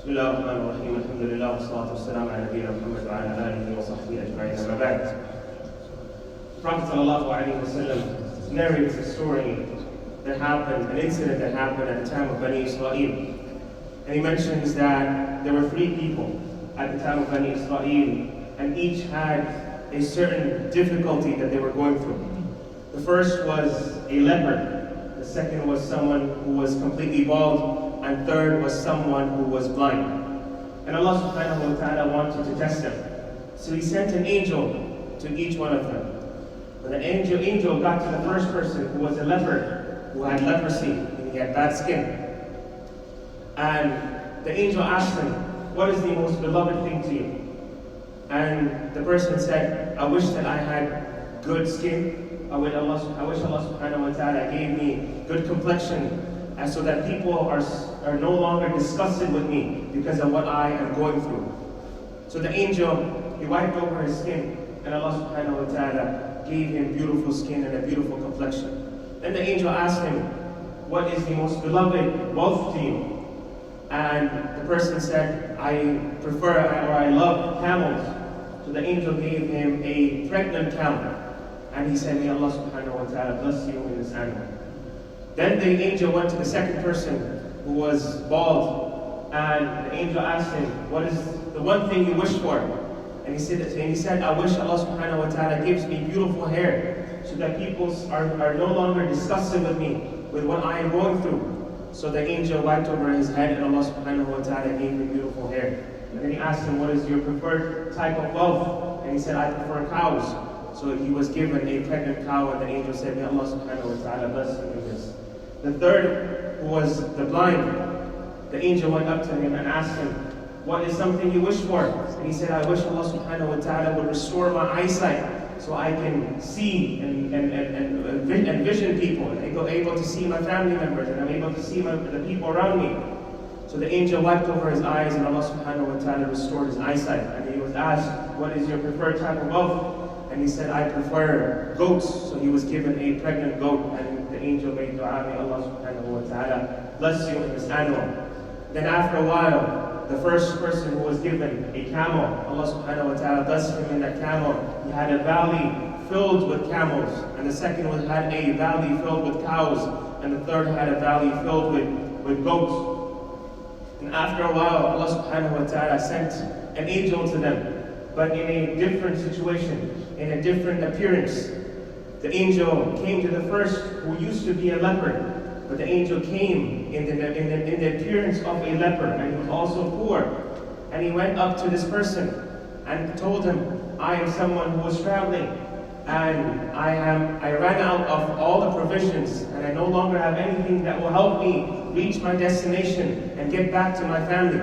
بسم الله الرحمن الرحيم الحمد لله والصلاة والسلام على نبينا محمد وعلى آله وصحبه أجمعين أما بعد. Prophet sallallahu alayhi narrates a story that happened, an incident that happened at the time of Banu Isra'eel. And he mentions that there were 3 people at the time of Banu Isra'eel, and each had a certain difficulty that they were going through. The first was a leper, the second was someone who was completely bald, and third was someone who was blind. And Allah subhanahu wa ta'ala wanted to test them. So he sent an angel to each one of them. When the angel got to the first person, who was a leper, who had leprosy, and he had bad skin, and the angel asked him, what is the most beloved thing to you? And the person said, I wish that I had good skin. I wish Allah subhanahu wa ta'ala gave me good complexion, and so that people are no longer disgusted with me because of what I am going through. So the angel, he wiped over his skin, and Allah subhanahu wa ta'ala gave him beautiful skin and a beautiful complexion. Then the angel asked him, what is the most beloved wealth to you? And the person said, I love camels. So the angel gave him a pregnant camel. And he said, may Allah subhanahu wa ta'ala bless you in this animal. Then the angel went to the second person who was bald, and the angel asked him, what is the one thing you wish for? And he said, I wish Allah subhanahu wa ta'ala gives me beautiful hair so that people are no longer disgusted with me, with what I am going through. So the angel wiped over his head, and Allah subhanahu wa ta'ala gave him beautiful hair. And then he asked him, what is your preferred type of wealth? And he said, I prefer cows. So he was given a pregnant cow, and the angel said, may Allah subhanahu wa ta'ala bless you with this. The third, who was the blind, the angel went up to him and asked him, what is something you wish for? And he said, I wish Allah subhanahu wa ta'ala would restore my eyesight so I can see and vision people, and able to see my family members, and I'm able to see the people around me. So the angel wiped over his eyes, and Allah subhanahu wa ta'ala restored his eyesight. And he was asked, what is your preferred type of wealth? And he said, I prefer goats. So he was given a pregnant goat, and the angel made dua, may Allah subhanahu wa ta'ala bless you in this animal. Then after a while, the first person who was given a camel, Allah subhanahu wa ta'ala blessed him in that camel. He had a valley filled with camels, and the second one had a valley filled with cows, and the third had a valley filled with goats. And after a while, Allah subhanahu wa ta'ala sent an angel to them, but in a different situation, in a different appearance. The angel came to the first who used to be a leper, but the angel came in the appearance of a leper, and he was also poor. And he went up to this person and told him, I am someone who was traveling, and I ran out of all the provisions, and I no longer have anything that will help me reach my destination and get back to my family.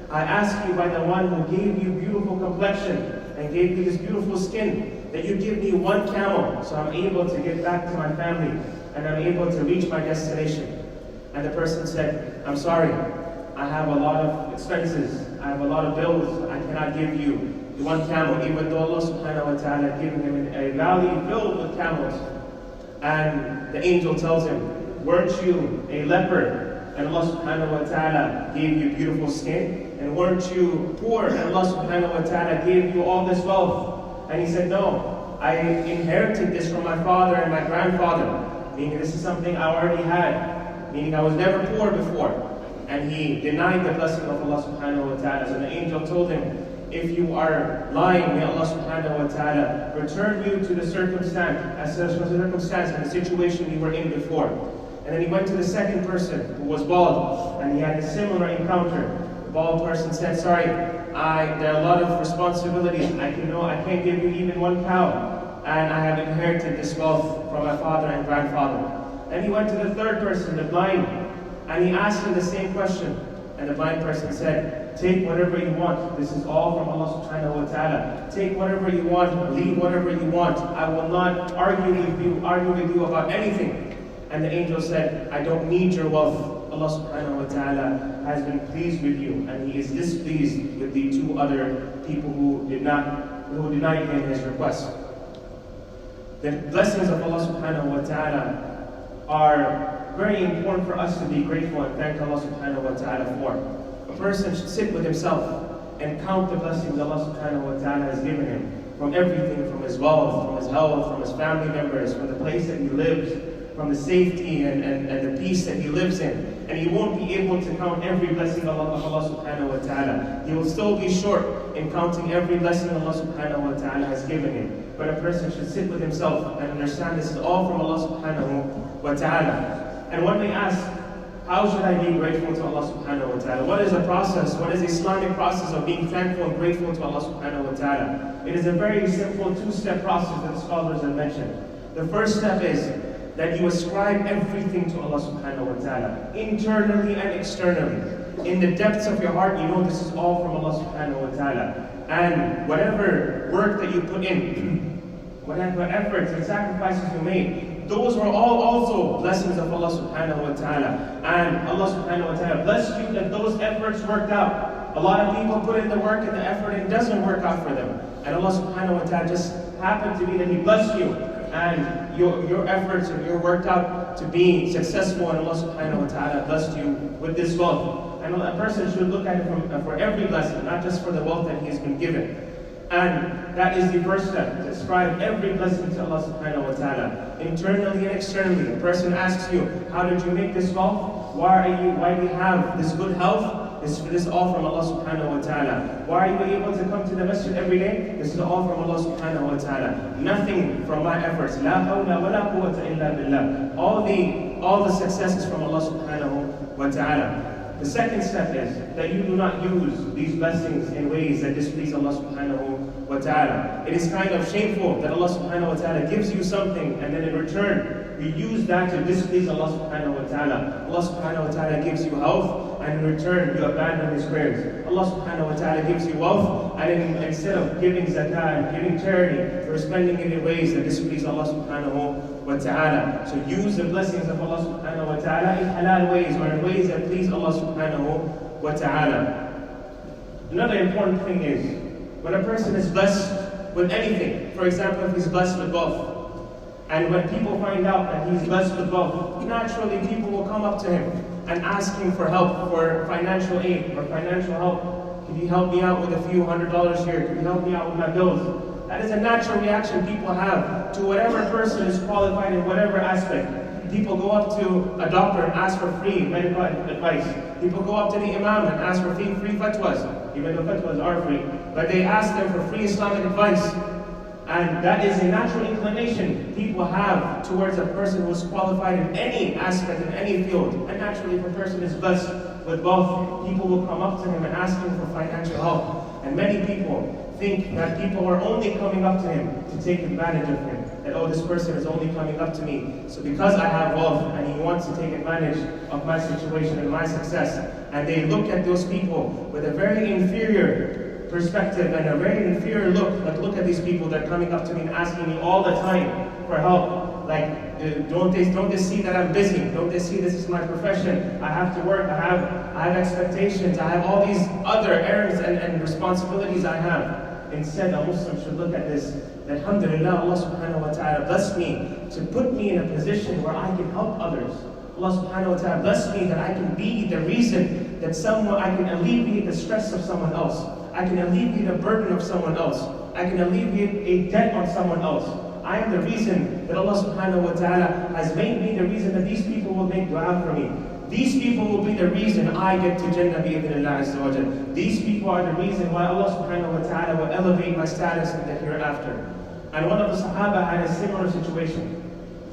I ask you by the one who gave you beautiful complexion and gave you this beautiful skin, that you give me 1 camel so I'm able to get back to my family and I'm able to reach my destination. And the person said, I'm sorry, I have a lot of expenses, I have a lot of bills, I cannot give you 1 camel, even though Allah subhanahu wa ta'ala had given him a valley filled with camels. And the angel tells him, weren't you a leper? And Allah subhanahu wa ta'ala gave you beautiful skin? And weren't you poor? And Allah subhanahu wa ta'ala gave you all this wealth? And he said, no, I inherited this from my father and my grandfather, meaning this is something I already had, meaning I was never poor before. And he denied the blessing of Allah subhanahu wa ta'ala. So the angel told him, if you are lying, may Allah subhanahu wa ta'ala return you to the circumstance and the situation you were in before. And then he went to the second person who was bald, and he had a similar encounter. The bald person said, sorry, there are a lot of responsibilities. I can't give you even 1 cow, and I have inherited this wealth from my father and grandfather. Then he went to the third person, the blind, and he asked him the same question. And the blind person said, take whatever you want. This is all from Allah subhanahu wa ta'ala. Take whatever you want, leave whatever you want. I will not argue with you about anything. And the angel said, I don't need your wealth. Allah subhanahu wa ta'ala has been pleased with you, and he is displeased with the 2 other people who denied him his request. The blessings of Allah subhanahu wa ta'ala are very important for us to be grateful and thank Allah subhanahu wa ta'ala for. a person should sit with himself and count the blessings Allah subhanahu wa ta'ala has given him, from everything, from his wealth, from his health, from his family members, from the place that he lives, from the safety and the peace that he lives in. And he won't be able to count every blessing of Allah subhanahu wa ta'ala. He will still be short in counting every blessing Allah subhanahu wa ta'ala has given him. But a person should sit with himself and understand this is all from Allah subhanahu wa ta'ala. And one may ask, how should I be grateful to Allah subhanahu wa ta'ala? What is the process? What is the Islamic process of being thankful and grateful to Allah subhanahu wa ta'ala? It is a very simple two-step process that the scholars have mentioned. The first step is that you ascribe everything to Allah subhanahu wa ta'ala, internally and externally. In the depths of your heart, you know this is all from Allah subhanahu wa ta'ala. And whatever work that you put in, whatever efforts and sacrifices you made, those were all also blessings of Allah subhanahu wa ta'ala. And Allah subhanahu wa ta'ala blessed you that those efforts worked out. A lot of people put in the work and the effort and it doesn't work out for them. And Allah subhanahu wa ta'ala just happened to be that He blessed you. And your efforts and your worked out to be successful, and Allah subhanahu wa ta'ala blessed you with this wealth. And a person should look at it for every blessing, not just for the wealth that he has been given. And that is the first step, to ascribe every blessing to Allah subhanahu wa ta'ala, internally and externally. A person asks you, how did you make this wealth? Why do you have this good health? This is all from Allah subhanahu wa ta'ala. Why are you able to come to the masjid every day? This is all from Allah subhanahu wa ta'ala. Nothing from my efforts. La hawla wa la quwwata illa billah. All the success is from Allah subhanahu wa ta'ala. The second step is that you do not use these blessings in ways that displease Allah subhanahu wa ta'ala. It is kind of shameful that Allah subhanahu wa ta'ala gives you something and then in return you use that to displease Allah subhanahu wa ta'ala. Allah subhanahu wa ta'ala gives you health and in return you abandon His prayers. Allah subhanahu wa ta'ala gives you wealth and instead of giving zakah and giving charity, you're spending it in ways that displease Allah subhanahu wa ta'ala. So use the blessings of Allah subhanahu wa ta'ala in halal ways or in ways that please Allah subhanahu wa ta'ala. Another important thing is, when a person is blessed with anything, for example, if he's blessed with wealth, and when people find out that he's blessed with wealth, naturally people will come up to him and ask him for help, for financial aid or financial help. Could you help me out with a few $100s here? Could you help me out with my bills? That is a natural reaction people have to whatever person is qualified in whatever aspect. People go up to a doctor and ask for free medical advice. People go up to the imam and ask for free fatwas, even though fatwas are free. But they ask them for free Islamic advice. And that is a natural inclination people have towards a person who is qualified in any aspect, in any field. And naturally, if a person is blessed with wealth, people will come up to him and ask him for financial help. And many people think that people are only coming up to him to take advantage of him. That, oh, this person is only coming up to me. So because I have wealth and he wants to take advantage of my situation and my success. And they look at those people with a very inferior perspective and a very inferior look at these people that are coming up to me and asking me all the time for help. Like, don't they see that I'm busy? Don't they see this is my profession? I have to work, I have expectations, I have all these other errands and responsibilities I have. Instead, a Muslim should look at this. Alhamdulillah, Allah subhanahu wa ta'ala blessed me to put me in a position where I can help others. Allah subhanahu wa ta'ala blessed me that I can be the reason that I can alleviate the stress of someone else. I can alleviate a burden of someone else. I can alleviate a debt on someone else. I am the reason that Allah subhanahu wa ta'ala has made me the reason that these people will make dua for me. These people will be the reason I get to Jannah bi'idhnillah azza wa jal. These people are the reason why Allah subhanahu wa ta'ala will elevate my status in the hereafter. And one of the Sahaba had a similar situation.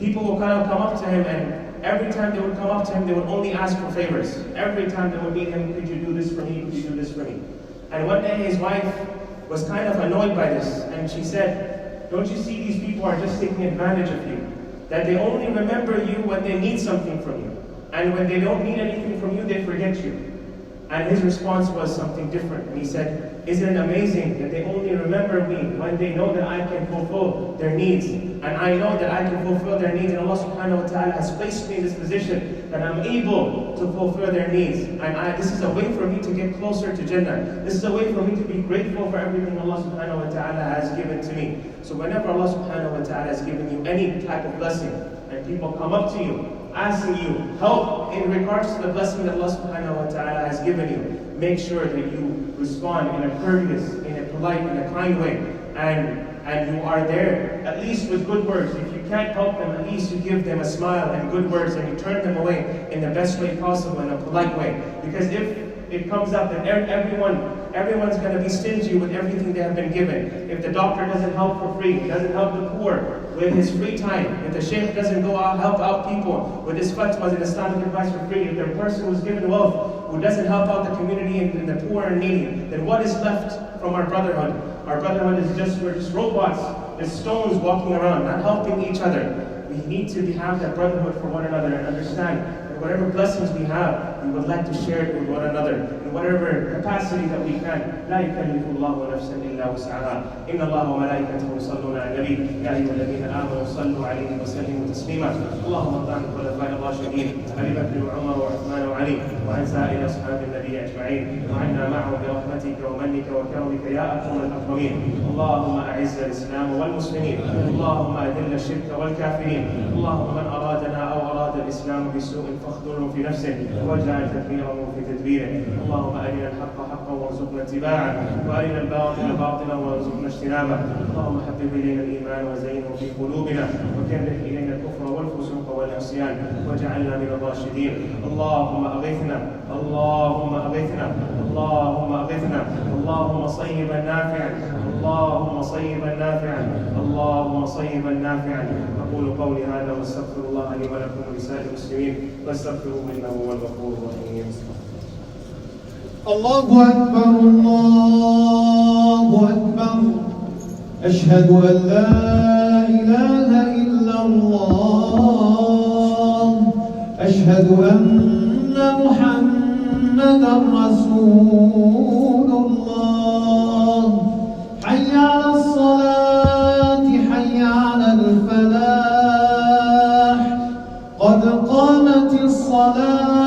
People will kind of come up to him and every time they would come up to him, they would only ask for favors. Every time they would meet him, could you do this for me? Could you do this for me? And one day his wife was kind of annoyed by this, and she said, don't you see these people are just taking advantage of you? That they only remember you when they need something from you. And when they don't need anything from you, they forget you. And his response was something different. And he said, isn't it amazing that they only remember me when they know that I can fulfill their needs? And I know that I can fulfill their needs. And Allah subhanahu wa ta'ala has placed me in this position that I'm able to fulfill their needs. And this is a way for me to get closer to Jannah. This is a way for me to be grateful for everything Allah subhanahu wa ta'ala has given to me. So whenever Allah subhanahu wa ta'ala has given you any type of blessing, and people come up to you, asking you help in regards to the blessing that Allah subhanahu wa ta'ala has given you, make sure that you respond in a courteous, in a polite, in a kind way, and you are there at least with good words. If you can't help them, at least you give them a smile and good words, and you turn them away in the best way possible, in a polite way. Because if it comes up that everyone's going to be stingy with everything they have been given. If the doctor doesn't help for free, doesn't help the poor with his free time, if the sheikh doesn't go out help out people with his fatwas and Islamic advice for free, if the person who's given wealth who doesn't help out the community and the poor and needy, then what is left from our brotherhood? Our brotherhood is we're just robots, there's stones walking around, not helping each other. We need to have that brotherhood for one another and understand that whatever blessings we have, we would like to share it with one another in whatever capacity that we can. لا يكلف الله نفسا إلا وسعها إن الله وملائكته يصلون على النبي يا أيها الذين آمنوا صلوا عليه وسلموا تسليما اللهم ارض عن الخلفاء الراشدين أبي بكر وعمر وعثمان وعلي وعن سائر أصحاب النبي أجمعين وعنا معهم برحمتك ومنك وكرمك يا أكرم الأكرمين. اللهم أعز الإسلام والمسلمين، اللهم أذل الشرك والكافرين، اللهم من أرادنا أو أراد الإسلام بسوء فاخذله في نفسه واجعل تدبيره في تدبيره. اللهم أرنا الحق حقا وارزقنا اتباعه وأرنا الباطل باطلا وارزقنا اجتنابه. اللهم حبب إلينا الإيمان وزينه في قلوبنا وكره إلينا الكفر والفسوق والعصيان واجعلنا من الراشدين. اللهم أغثنا، اللهم أغثنا، اللهم أغثنا، اللهم صيبا نافعا، اللهم صيبا نافعا، اللهم صيبا نافعا. أقول قولي هذا واستغفر الله لي ولكم ولسائر المسلمين فاستغفروه إنه هو الغفور الرحيم. الله أكبر الله أكبر أشهد أن لا إله إلا الله أشهد أن محمدا رسول الله حي على الصلاة حي على الفلاح قد قامت الصلاة